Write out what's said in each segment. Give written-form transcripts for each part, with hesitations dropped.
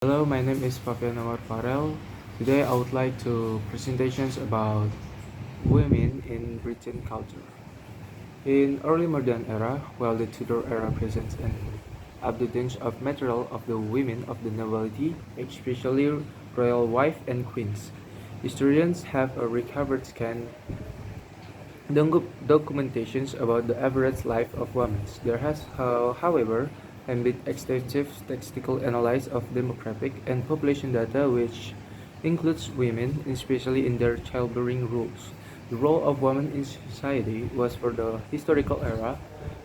Hello, my name is Fabian Amar Farel. Today I would like to presentations about women in Britain culture. In early modern era, while the Tudor era presents an abundance of material of the women of the nobility, especially royal wife and queens, historians have a recovered scan documentations about the average life of women. There has, however, been extensive statistical analysis of demographic and population data which includes women, especially in their childbearing roles. The role of women in society was for the historical era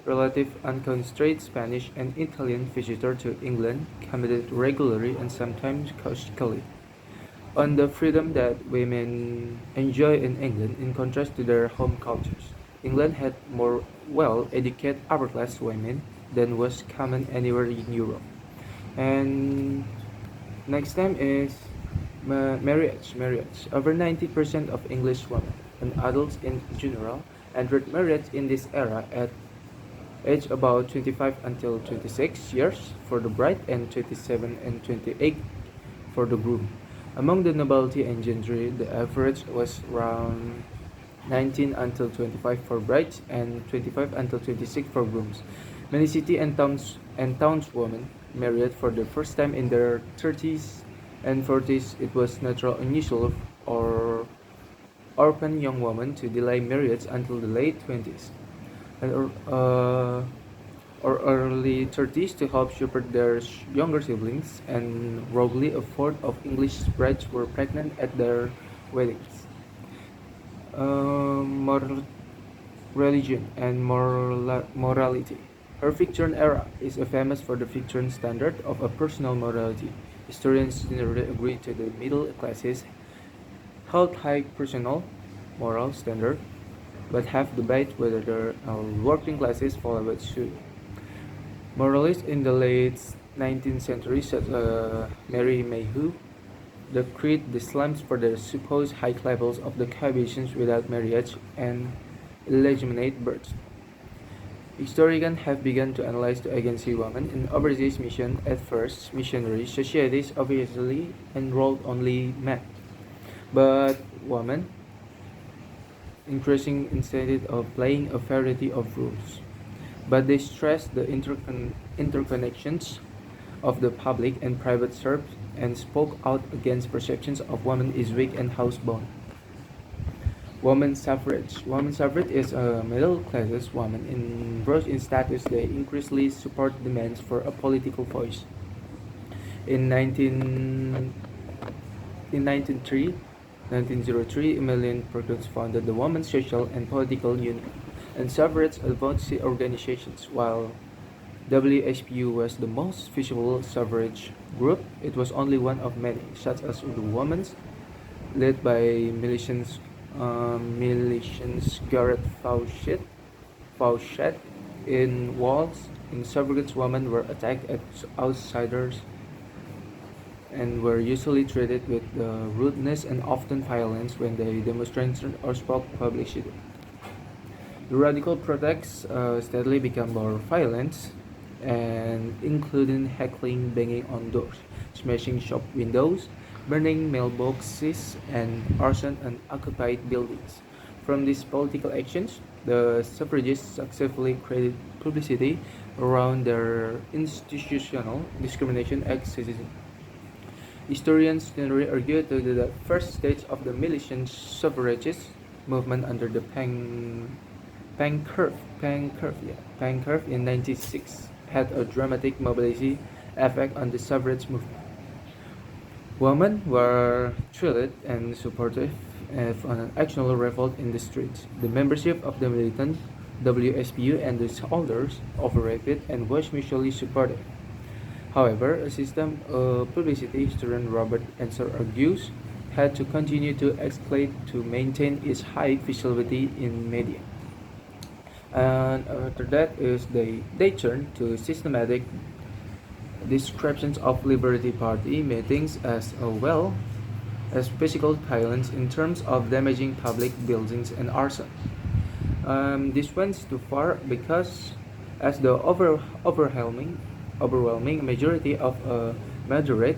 relative unconstrained Spanish and Italian visitor to England committed regularly and sometimes caustically on the freedom that women enjoy in England in contrast to their home cultures. England had more well-educated upper-class women than was common anywhere in Europe. And next time is marriage. Marriage. Over 90% of English women and adults in general entered marriage in this era at age about 25 until 26 years for the bride and 27 and 28 for the groom. Among the nobility and gentry, the average was around 19 until 25 for brides and 25 until 26 for grooms. Many city and townswomen married for the first time in their 30s and 40s. It was natural unusual or orphan young women to delay marriage until the late 20s. And, or early 30s to help shepherd their younger siblings, and roughly a fourth of English brides were pregnant at their weddings. Moral religion and morality. Her Victorian era is famous for the Victorian standard of a personal morality. Historians generally agree to the middle classes held high personal moral standard, but have debate whether the working classes followed suit. Moralists in the late 19th century, such as Mary Mayhew, decreed the slums for their supposed high levels of the cohabitation without marriage and illegitimate birth. Historians have begun to analyze the agency women in overseas mission. At first, missionary societies obviously enrolled only men, but women increasing instead of playing a variety of roles. But they stressed the interconnections of the public and private sphere and spoke out against perceptions of women as weak and housebound. Women's suffrage. Women's suffrage is a middle class woman in rose in status. They increasingly support demands for a political voice. In 1903, Emmeline Perkins founded the Women's Social and Political Union and suffrage advocacy organizations. While WSPU was the most visible suffrage group, it was only one of many, such as the Women's, led by militians Garrett Fawcett in Wales. In suffrage, women were attacked as outsiders and were usually treated with rudeness and often violence when they demonstrated or spoke publicly. The radical protests steadily became more violent, and including heckling, banging on doors, smashing shop windows, burning mailboxes, and arson on occupied buildings. From these political actions, the suffragists successfully created publicity around their institutional discrimination exercises. Historians generally argue that the first stage of the militant suffragist movement under the Pankhurst in 1906 had a dramatic mobilizing effect on the suffrage movement. Women were thrilled and supportive of an actual revolt in the streets. The membership of the militant WSPU and the soldiers overrated and was mutually supportive. However, a system of publicity, historian Robert Ensor argues, had to continue to escalate to maintain its high visibility in media. And after that is they turn to systematic descriptions of Liberty Party meetings as well as physical violence in terms of damaging public buildings and arson. This went too far because, as the overwhelming majority of moderate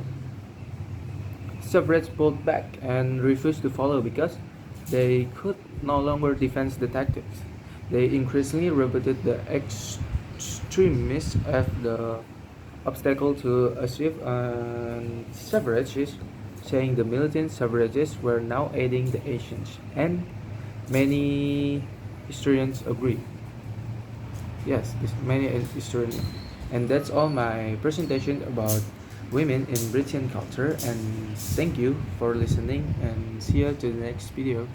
suffragettes pulled back and refused to follow because they could no longer defend the tactics. They increasingly repeated the extremists as the obstacle to achieve suffrages, saying the militant suffragists were now aiding the Asians. And many historians agree. Yes, many historians. And that's all my presentation about women in Britain culture. And thank you for listening. And see you to the next video.